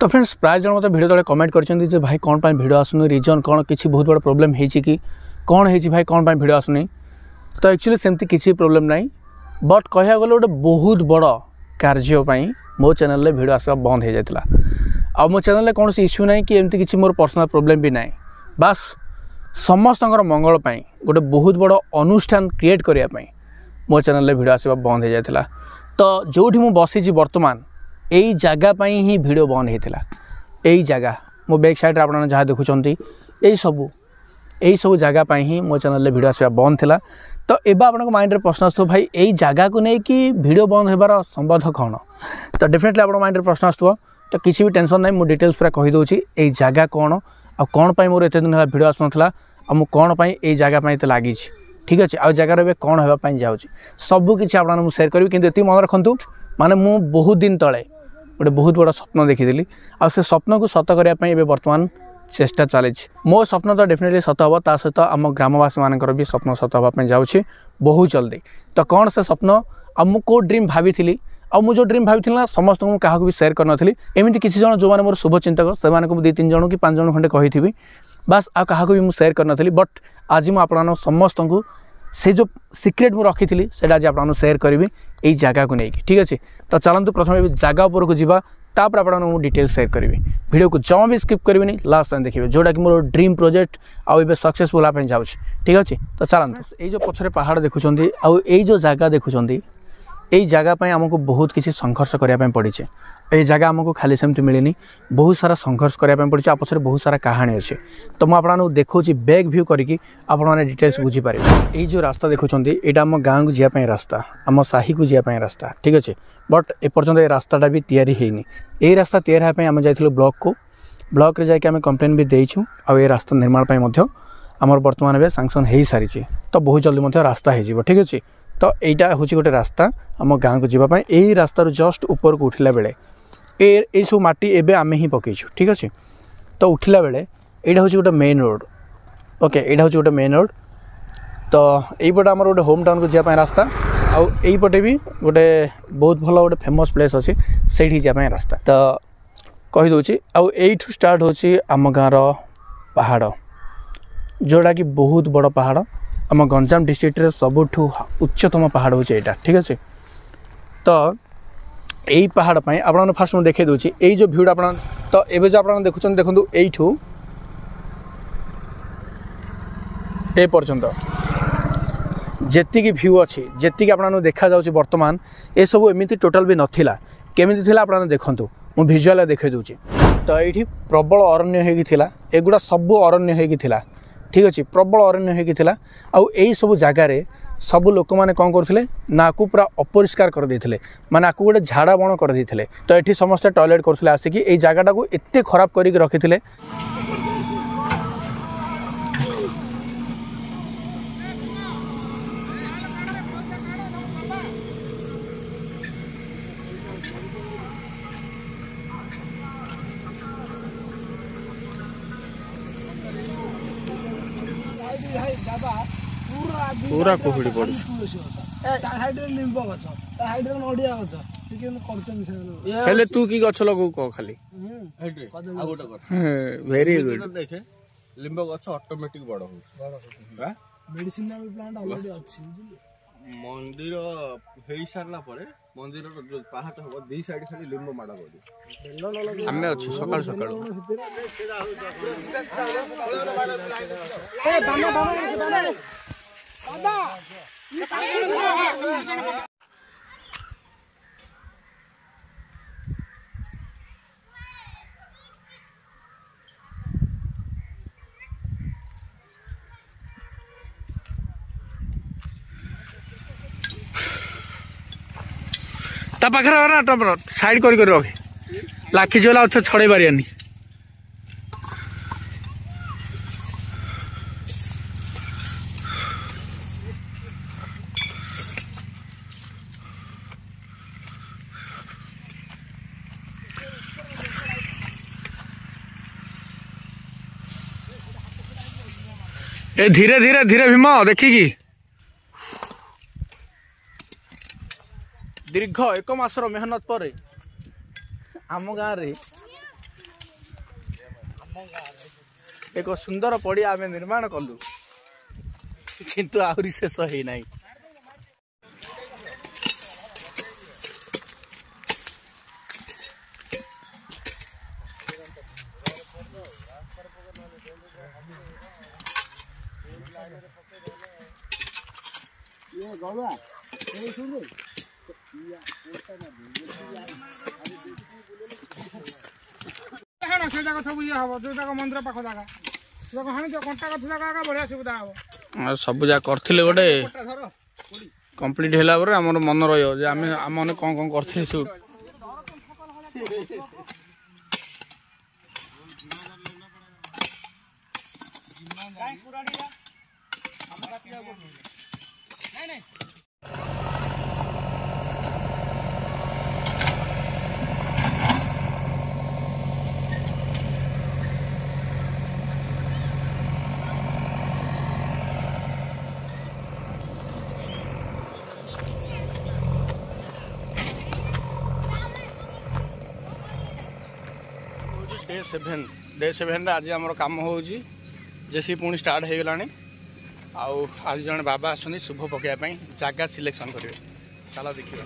तो फ्रेंड्स प्राय जन मत वीडियो तले कमेंट कर भाई कौन पाई वीडियो आसुनी रीजन कौन किसी बहुत बड़ा प्रोब्लेम है कि कौन है भाई कौन पाई वीडियो आसुनी। तो एक्चुअली सेमती किसी प्रोब्लेम ना बट कह गले गोटे बहुत बड़ कार्यपाई मो चैनल वीडियो आसवा बंद हो जाता आ मो चैनल कौन इश्यू ना कि एमती किसी मोर पर्सनल प्रोब्लेम भी ना बास समस्त मंगल गोटे बहुत बड़ अनुष्ठान क्रिएट करने मो चैनल वीडियो आसवा बंद हो जाता। तो जो मु बसी बर्तमान यही जगह ही वीडियो बंद होता यही जगह मो बैक साइड आप जहाँ देखुं यही सब जगह ही मो चैनल वीडियो आसवा बंद थिला। तो एबा आपन माइंड रे प्रश्न आसतो भाई यही जगह को नहीं कि वीडियो बंद होबार संबंध कौन। तो डेफिनेटली आप माइंड रे प्रश्न आसतो तो किसी भी टेंशन नहीं मु डिटेल्स पूरा कहि दोची यही जगह कौन आ कौन पाई मोर एते दिन वीडियो आसनथला आ मु कौन पाई यही जगह पाई ते लागि छी ठीक अछि आ जगह रे कौन होबा पाई जाउची सब किछि आपन मु शेयर करबी। किंतु एति मन रखंतु माने मु बहुत दिन तळे गोटे बहुत बड़ा स्वप्न देखी आ से स्वप्न को सत करने बर्तमान चेष्टा चली मो स्वप्न तो डेफिनेटली सत हम ता सहित आम ग्रामवासी मानकर भी स्वप्न सत हाँपाई जाऊँगी बहुत जल्दी। तो कौन से स्वप्न आ मु को ड्रीम भाभी आ मु जो ड्रीम भाभी ना समस्त को क्या भी शेयर करनी एमती किसी जन जो मैंने मोर शुभचिंतक से 2-3 जन कि 5 जन खंडे कही बास आ क्या भी मुझे शेयर करनी बट आज मुझे समस्त को से जो सिक्रेट मुझे रखी थी से आज आपको शेयर करी यही जगह को लेकिन ठीक अच्छे। तो चलतु प्रथम जगह उपर को जावा तापर आपको डिटेल शेयर करी वीडियो को जमा भी स्किप करेंगे लास्ट टाइम देखिए जोटा कि मोर ड्रीम प्रोजेक्ट आउ सक्सेसफुल आप जाऊँ ठीक अच्छे। तो चलते ये पछरे पहाड़ देखुं आई जो जगह देखुं यही जगह आमको बहुत किसी संघर्ष करने पड़ी ये जगह आमको खाली सेमती मिलनी बहुत सारा संघर्ष करने पड़ी पछरे बहुत सारा कहानी अच्छे। तो मुझे आपको देखा बैक व्यू करके आपने डिटेल्स बुझीपारे। ये जो रास्ता देखुं यहाँ आम गाँव को जावाई रास्ता आम साही को जावाई रास्ता ठीक अच्छे बट एपर्तंत ये रास्ताटा भी तैयारी होनी यही रास्ता तैयारी आम जाइलु ब्लॉक रे जाके आम कंप्लेन भी देचु आ ये रास्ता निर्माण आमर बर्तमान भी सांक्शन हो सारी। तो बहुत जल्दी रास्ता हो ठीक अच्छे। तो यहाँ हूँ गोटे रास्ता आम गाँव को जावाई यही रास्तार जस्ट ऊपर को उठला बेले ये सब माटी एबे आमे ही पकईछु ठीक अच्छे। तो उठला बेले यहाँ हूँ गोटे मेन रोड ओके यहाँ हूँ गोटे मेन रोड। तो यहीपटे आमर गोटे होम टाउन को जावाई रास्ता आईपटे भी गोटे बहुत भल गोटे फेमस प्लेस अच्छे से जावाई रास्ता। तो कहीदे आईठू स्टार्ट होची आम गाँवर पहाड़ जोड़ा कि बहुत बड़ पहाड़ आम गंजाम डिस्ट्रिक्ट रे सबुठू उच्चतम पहाड़ होची एटा ठीक अच्छे। तो यही पहाड़ पर आपने फास्ट मुझे देखा दूसरी यही जो भ्यूटा आप तो ये जो आप देखुं देखूँ यू ए पर्यंत जेतिकी भ्यू अच्छी जेतिकी आपको देखा जाऊँगी बर्तमान ये सब एमती टोटाल भी नाला केमी थी आपने देखूँ मुझे भिजुआल देखा दूसरी। तो ये प्रबल अरण्य होता एगुड़ा सब अरण्य होता ठीक अच्छे प्रबल अरण्य होता आई सब जगार सब लोक मैंने कौन करते ना आपको पूरा अपरिष्कार कर देते माने आपको गोटे झाड़ा बण कर देते। तो ये समस्ते टॉयलेट करते आसिक ये जगटा को एत खराब करके रखी पूरा कोहड़ी पड़ी हेले तू की गछ लगो को खाली वेरी गुड देखे लिंब गछ ऑटोमेटिक बड़ हो मेडिसिन प्लांट ऑलरेडी अछि मंदिर हेई सारला परे मंदिर जो पाहाच हो दी साइड खाली लिंब माडा गडी हमें अछि सकाळ सकाळ ए दाना दादा ता पाखर ना टपर साइड करी करी रखे लाखी जोला अच्छे छड़े पारियानी ए धीरे धीरे धीरे भीम देखिकी दीर्घ 1 मासर मेहनत पर आम गाँव एक सुंदर पड़िया आम निर्माण कलु किंतु आहरी शेष ही नहीं। से जगह सब ये हम जो जगह मंदिर पाख जगह जगह हानि जो कंटा गछ जगह बढ़िया सुविधा हम सब जगह करथिले गोटे कंप्लीट होला पर हमर मन रहियो जे आमे माने कोन करथिले सु डे 7 आज आम कम हो जेसी पुणी स्टार्ट हो गलानी। आज जन बाबा आसुनी शुभ पकाइवाई जगह सिलेक्शन करेंगे। चलो देखिए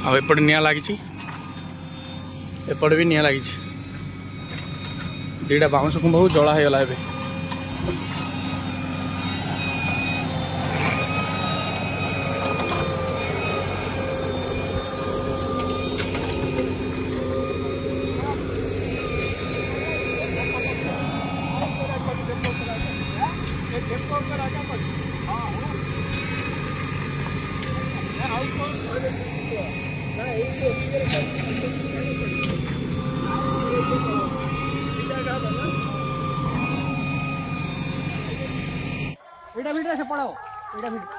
आपटे निआ लगी एपटे भी निआ लगी दीटा बाउंस कुंभ जला हो गला। एटा भिडियो से पढाओ एटा भिडियो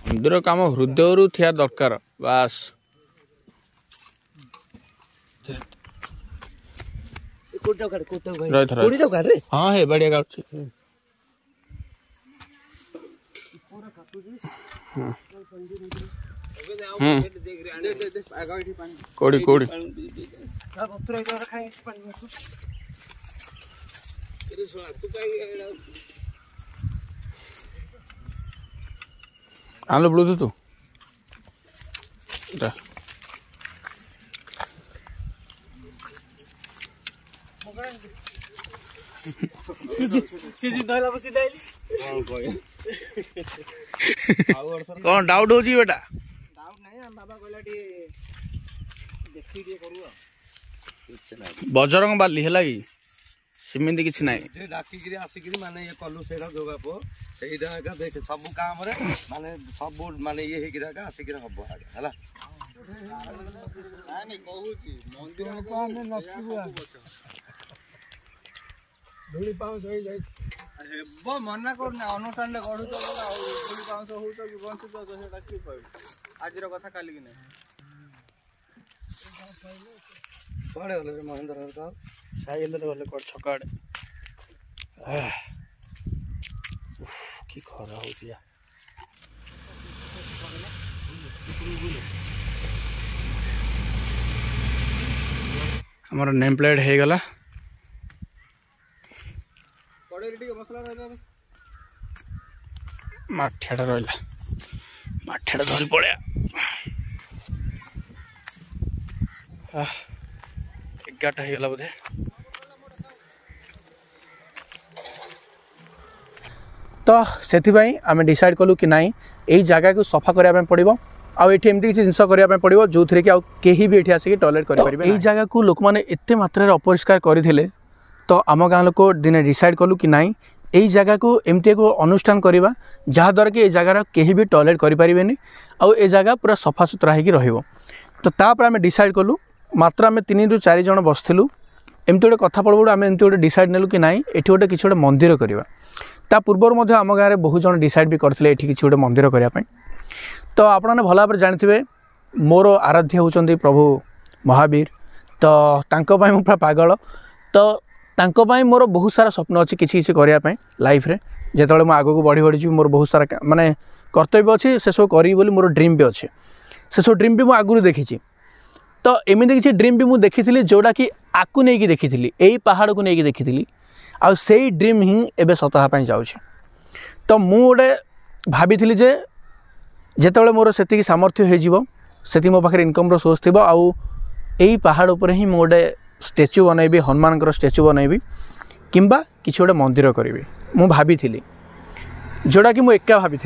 मंदिर काम हृदय थिया दरकार बास हाँ है बढ़िया गाँव कोड़ी कोड़ी आलो ब्लूटूथ कौन डाउट हो बेटा बजरंग बाली है कि सिमिंदी किछि नाही जे डाकिगिरी आसिगिरी माने ये कलु सेरा जोगा पो सेइदा का देख सब काम रे माने सब माने ये हेगिरा का आसिगिरा हबो हला नाही कहूची मंदिर को हम नचिबा धूली पाउस होई जाई हेबो मना करना अनुष्ठान रे गढु तो धूली पाउस हो तो बंच तो सेटा की कहू आज रो कथा काली कि नहीं पड़े गले रे महेंद्र का साइल गले कोड छकाड़े की खरा हो दिया हमारा नेम प्लेट है गला पड़े रेडी मसला रहता माठेडा रहला माठेडा धरी पड़या 11टा है गला बोधे तो तो से आम डिसाइड कलु कि नाई यही जगह को सफा करने पड़ो आउ ये एमती किसी जिनस करने पड़ो जो थी कि कहीं भी ये आसिक टॉयलेट करेंगे। यही जगह को लोक मैंने एत मात्रा अपरिष्कार करते तो आम गाँ लोक दिने डिसाइड कलु कि नाई यही जगह को एमती एक अनुष्ठान करवा जहाद्वारा कि जगार कहीं भी टॉयलेट करें आउ ए जगह पूरा सफा सुतरा हो। तो तापर आम डिसाइड कलु मात्र आम 3 ରୁ 4 जन बसलु एमती गोटे कथा पड़ आम एमती गोटे डिसाइड नेलु कि नाई ये गोटे किसी गोटे मंदिर करवा। ता पूर्वर आम गाँव में बहुत जन डिसाइड भी करते ये किसी गोटे मंदिर करने। तो आपने भल भाव जानते मोर आराध्य होती प्रभु महावीर तो तांको मु पूरा पागल। तो तांको मोर बहुत सारा स्वप्न अच्छी किसी करने लाइफ रे जो मैं आगू बढ़ी बढ़ी मोर बहुत सारा माने कर्तव्य अच्छी से सब करी बोली मोर ड्रीम भी अच्छे से सब ड्रीम भी मुझे आगुरी देखी। तो एमती किसी ड्रीम भी मुझे देखी जोड़ा कि आकु नहीं देखी यही पहाड़ को लेकिन देखी आ से ड्रीम ही एवं सत हाँपाई जाऊँ। तो मुझे भाभी जे जिते मोर से सामर्थ्य होती मो पाखे इनकम सोर्स थी आउ यही पहाड़ उपर ही मुझे स्टैच्यू बनैबी हनुमान स्टैच्यू बनैबी किंबा किसी गोटे मंदिर करी मु भाभी जोड़ा कि मुझे भाभी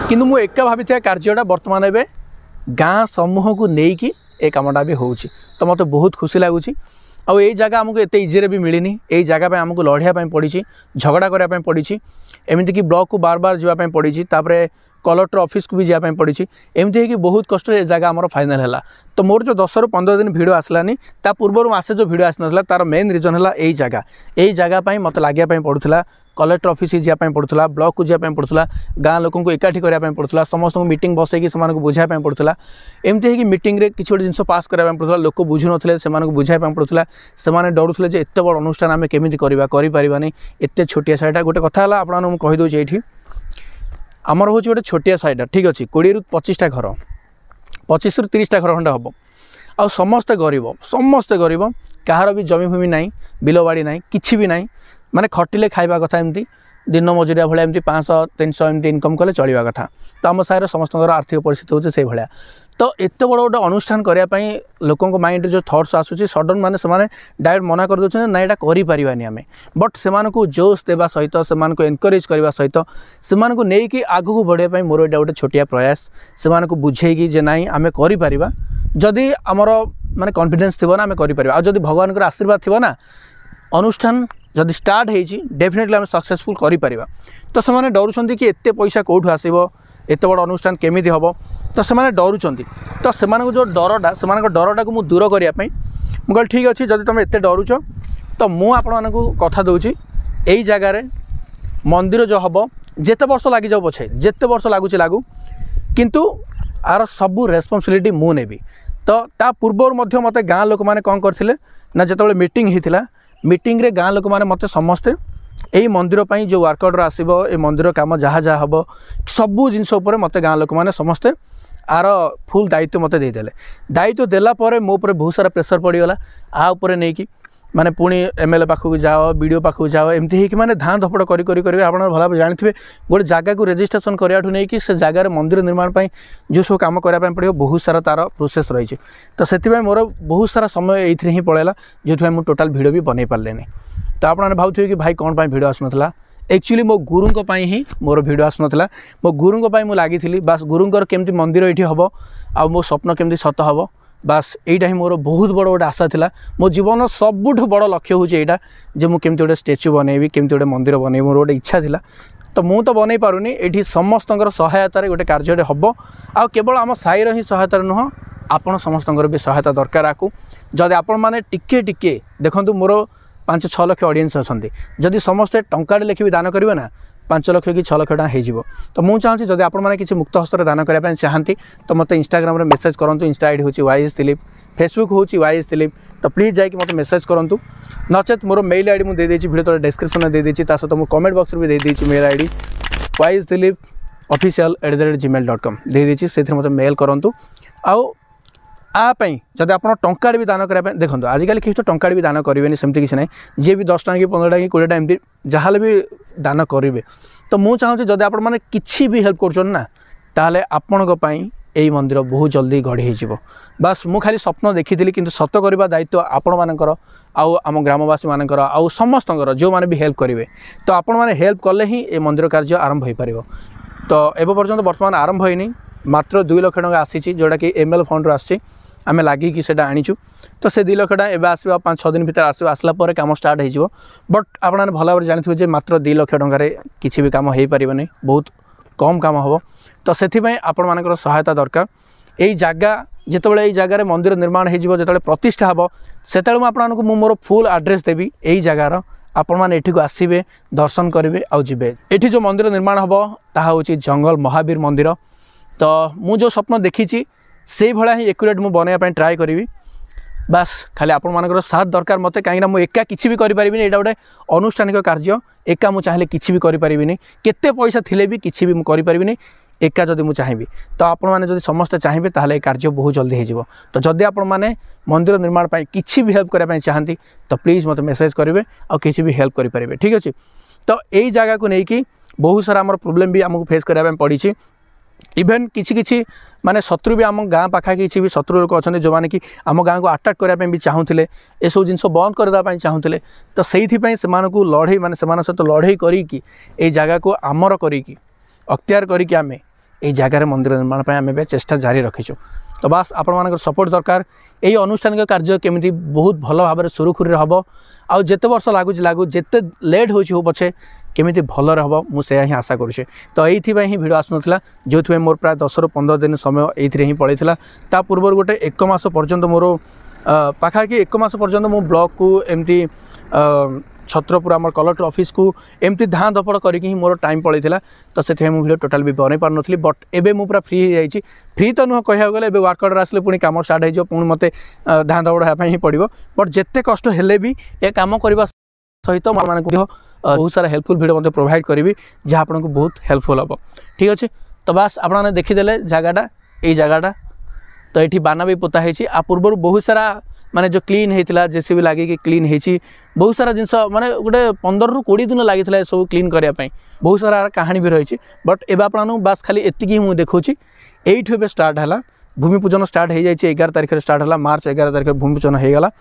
किंतु मु एका भाभी कार्यटा बर्तमान एवं गाँ समूह को लेकिन ए कामटा भी होउछि। तो मत बहुत खुशी लगुच आउ यही जगह आमको एत इजी भी मिलनी यही जगह आमको लड़ाई पड़ी झगड़ा करने पड़ी एमती कि ब्लॉक को बार बार जावाई पड़ी तापर कलेक्टर ऑफिस को भी जावाई पड़ी एमती है बहुत कष्ट ये जगह आमर फाइनाल है। तो मोर जो 10 ରୁ 15 दिन वीडियो आसलानी ता पूर्व मासे जो वीडियो आसना तार मेन रिजन है यही जगह मत लगे पड़ूला कलेक्टर ऑफिस जावाई पड़ूला ब्लॉक को जावाई पड़ूला गाँ लोक एकाठी करने पड़ूला समस्त मीटिंग बसैकी से बुझाई पड़ूला एमती है मीटिंग रे किसी गोटे जिन पास कराया पड़ूला लोक बुझु नथिले से बुझाई पड़ूला से डरुले जे एत बड़ अनुष्ठान आम केमी करनी एत छोटिया साइटा गोटे कथा है आपको कहीदे ये आमर हूँ गोटे छोटिया साइटा ठीक अच्छे 20 ରୁ 25ଟା घर 25 ରୁ 30ଟା घर खंडे हम आ समस्ते गरीब कहार भी जमी भूमि ना बिल बाड़ी ना कि भी ना माने खटिले खाइबा कथा एमती दिन मजुरिया भाया एमती 500-300 एमती इनकम कले चलवा कथा। तो आम साइड समस्त आर्थिक परिस्थिति होचे से भाया। तो एत बड़ गोटे अनुष्ठान करने लोकों माइंड जो थट्स आसूँ सडन माने से डायरेक्ट मना कर दे ना यहाँ करें आम बट से जोश देवा सहित से एनकरेज करने सहित से नहीं आगू बढ़ाई मोर यहाँ गोटे छोटिया प्रयास से बुझेगी जे नाई आम कर जदि आमर माने कॉन्फिडेंस थी ना आम कर भगवान आशीर्वाद थी ना अनुष्ठान जदि स्टार्ट होती डेफिनेटली आम सक्सेसफुल करें। तो से डरुंच कि एत पैसा कौटू आसो एत बड़ अनुष्ठान केमी हम तो से डरुंच तो से जो डरटा से डरटा को दूर करने मुझे ठीक अच्छे जदि तुम एत डरुच तो मुझे कथा दूची यही जगार मंदिर जो हम जिते वर्ष लग जाऊ पछे जिते वर्ष लगुच लागू किंतु आर सबू रेस्पॉन्सिबिलिटी मु नेबी। तो ता पूर्व मत गाँ लोक मैंने कौन करते ना जिते मीटिंग होता मीटिंग रे गाँ लोक मैंने मत समस्ते यही मंदिर पर जो वर्कआउट आसो ये मंदिर काम जहाँ जहाँ हम सबू जिनस मत गाँ लोक मैंने समस्ते आर फुल दायित्व मत देदेले दायित्व देलापर मो पर बहुत सारा प्रेसर पड़गला आउे नहीं कि माने पुणी एमएलए पाखक जाओ बीडीओ पाखक जाओ एमती है कि माने धाँ धपड़ कर आप भल जानते गोटे जगह को रेजिस्ट्रेशन कराठू नहीं कि से जगार मंदिर निर्माण पर जो सब कम कराया पड़ो बहुत सारा तार प्रोसेस रही। तो से मोर बहुत सारा समय ये ही पड़ेगा जो मुझे टोटाल वीडियो भी बन पारे। तो आपने भावुए कि भाई कौन वीडियो आसुना एक्चुअली मो गुरुं ही मोर वीडियो आसुना मो गुरुं मुझे लगी बास गुरुंर केमती मंदिर ये हम आ मो स्वप्न केमती सत हम बास यहीटा ही मोर बहुत बड़ गोटे आशा था मो जीवन सबुठ बड़ लक्ष्य हूँ यहाँ जे मुझे केमती गोटे स्टैच्यू बनैबी केमती गोटे मंदिर बनैबी मोर गोटे इच्छा था। तो मुझे तो बनई पारुनी ये समस्त सहायतार गोटे कार्य हम आ केवल आम साईर ही सहायता नुह आपण समस्त भी सहायता दरकार आकू जदि आपण मैंने टिके टिके देखो मोर 5-6 लाख ऑडियंस अच्छा जदि समस्ते टंका लेखि दान करेंगे ना 5 लाख कि 6 लाख टका हो। तो मुझे चाहूँगी जदि आपने किसी मुक्त हस्तर दान करने चाहती तो मत इंस्टाग्राम रे मेसेज करूँ इंस्टा आईडी हूँ वाइज दिलीप फेसबुक हूँ वाइज दिलीप। तो प्लीज जाकि मत मेसेज करूँ नचेत मोर मेल आईडी मुझे देदेची वीडियो तले डिस्क्रिप्शन में देदेची सहित मुझे कमेंट बॉक्स भी देदेची मेल आईडी wiseDilip@gmail.com देदेची से मत मेल करूँ आउ आपाई जब आप टंका भी दान करने देखो आजिकल किसी तो टंका भी दान करेंगे सेमती किसी ना जी भी 10 टଙ୍କା कि 15 टଙ୍କା कि 20 टଙ୍କା एमती जहाँ भी दान करेंगे। तो मुझे चाहूँगी जब आप किसी भी हेल्प कर ताले आपण यही मंदिर बहुत जल्दी गढ़ी हो बास मु खाली स्वप्न देखी कि सत करवा दायित्व आपण मानकर आम ग्रामवासी मानकर आउ समस्त जो मैंने भी हेल्प करेंगे तो आपण मैंने हेल्प कले ही ए मंदिर कार्य आरंभ हो पार। तो एवं पर्यंत बर्तमान आरंभ होनी मात्र 2 लाख टका आसी जोटा कि ML फंड आसी आम लगिकी से आनीचु। तो से 2 लाख टका एवं आसो 5-6 दिन भर आसला कम स्टार्ट हो बट आपने भल भाव जानते मात्र 2 लाख टकर किसी भी कम हो पारे बहुत कम कम हम। तो से आपण मान सहायता दरकार। यही जगह जितेबाला यही जगार मंदिर निर्माण हो प्रतिष्ठा हम से आपको मोर फुल एड्रेस देवी यही जगार आपण मैंने एठी को आसबे दर्शन करेंगे आउ जीवे। एठी जो मंदिर निर्माण हम ताहा होची जंगल महावीर मंदिर। तो मु जो स्वप्न देखी से भाया ही एक्यूरेट मु बनवाई ट्राए करी। बास खाली आपण मानकर साथ दरकार मत कहीं मुझे एका किसी भी करें यहाँ गोटे अनुष्ठानिक कार्य एका मुझे चाहिए किसी भी करें केते पैसा थिले भी किसी भी करें एका जदि मुझे चाहिए। तो आपण मैंने जब समस्ते चाहिए ताहले कार्य बहुत जल्दी हो। तो जदि आपण मैंने मंदिर निर्माण पर किसी भी हेल्प करने चाहती तो प्लीज़ मत मेसेज करेंगे और किसी भी हेल्प करें ठीक अच्छे। तो यही जगह को लेकिन बहुत सारा आम प्रोब्लेम भी आमको फेस कराया पड़ी। इवेन किसी माने शत्रु भी आम गाँ पाखा किसी भी शत्रु लोक अच्छा जो मैंने कि आम गाँ को आटाक करने भी चाहूले ये सब जिन बंद करदेप चाहूले। तो से लड़े माने सहित लड़े करी जगह को आमर करी अख्तियार करके आम ये जगार मंदिर निर्माण आम चेष्टा जारी रखीचु। तो बास आपण मान सपोर्ट दरकार। यही अनुष्ठानिक कार्य केमी बहुत भल भाव सुरुखुरी हम आउ जिते वर्ष लागू जिते लेट हो पछे केमी भलर हम मुझे ही आशा करुचे। तो ये भिड आसुना जो मोर प्राय 10 ରୁ 15 दिन समय ये ही पड़ेगा। ता पूर्व गोटे 1 मास पर्यंत मोर पाखापाखि 1 मास पर्यंत मो ब्लॉक को एमती छत्रपुर आम कलेक्टर ऑफिस को एमती धाँ धपड़ करके मोर टाइम पड़ेगा। तो से भिडियो टोटाल भी बनई पार नी बट एबे मु पूरा फ्री हो जाइए। फ्री तो नुह कह गले वर्क ऑर्डर आसले पुणी कम स्टार्ट हो पुणी मत धाँ धपड़ होगापी पड़ो बट जिते कष्ट हेले भी ये कम करने सहित मैं बहुत सारा हेल्पफुल वीडियो मतलब प्रोवाइड करी जहाँ आपको बहुत हेल्पफुल हम ठीक अच्छे। तो बास आपने देखीदे जगहटा यही जगहटा तो ये बाना भी पोता है आ पूर्व बहुत सारा माने जो क्लीन होता जेसीबी लगे क्लीन हो बहुत सारा जिनस माने गोटे 15 ରୁ 20 दिन लगी सब क्लीन करने बहुत सारा कहानी भी रही। बट एवं आपको बास खाली एतिकी मुझे देखी ये स्टार्ट है भूमि पूजन स्टार्ट हो जाए 11 तारिख स्टार्ट है मार्च 11 तारिख भूमि पूजन हो गला।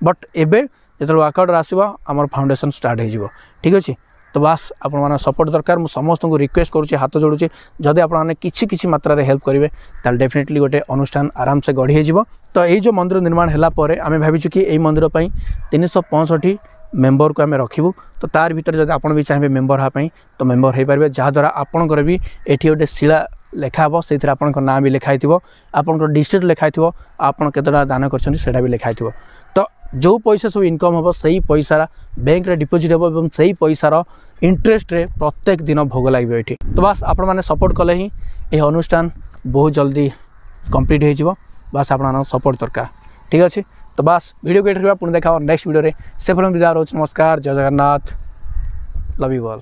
बट एबे जो वर्क ऑर्डर आसो आम फाउंडेशन स्टार्ट हो ठीक अच्छे। तो बास आप सपोर्ट दरकार मुझे समस्त को रिक्वेस्ट करुँचे हाथ जोड़ुचे जदि आपने किसी मात्रा रे हेल्प करेंगे ताल डेफिनेटली गोटे अनुष्ठान आराम से गढ़ी हो। तो यही जो मंदिर निर्माण है आम भाविचु कि यही मंदिर 365 मेम्बर को आम रखू। तो तार भर जब आप भी चाहिए मेम्बर हाँपाई तो मेम्बर हो पारे जहाँद्वारा आपणकर भी ये गोटे शिला लेखा हे से आप ना भी लिखाई आप डिस्ट्रिक्ट लिखाई आप केतटा दान कर भी लिखाई। तो जो पैसा सब इनकम हम से पैसा बैंक रे डिपोजिट हम से पैसार इंटरेस्ट रे प्रत्येक दिन भोग लगे ये। तो बास आपण मैंने सपोर्ट कले ही यह अनुष्ठान बहुत जल्दी कंप्लीट हो बास आप सपोर्ट दरकार ठीक अच्छे। तो बास वीडियो को पुणी देखा नेक्स्ट वीडियो से विदा रोज नमस्कार जय जगन्नाथ लव यू ऑल।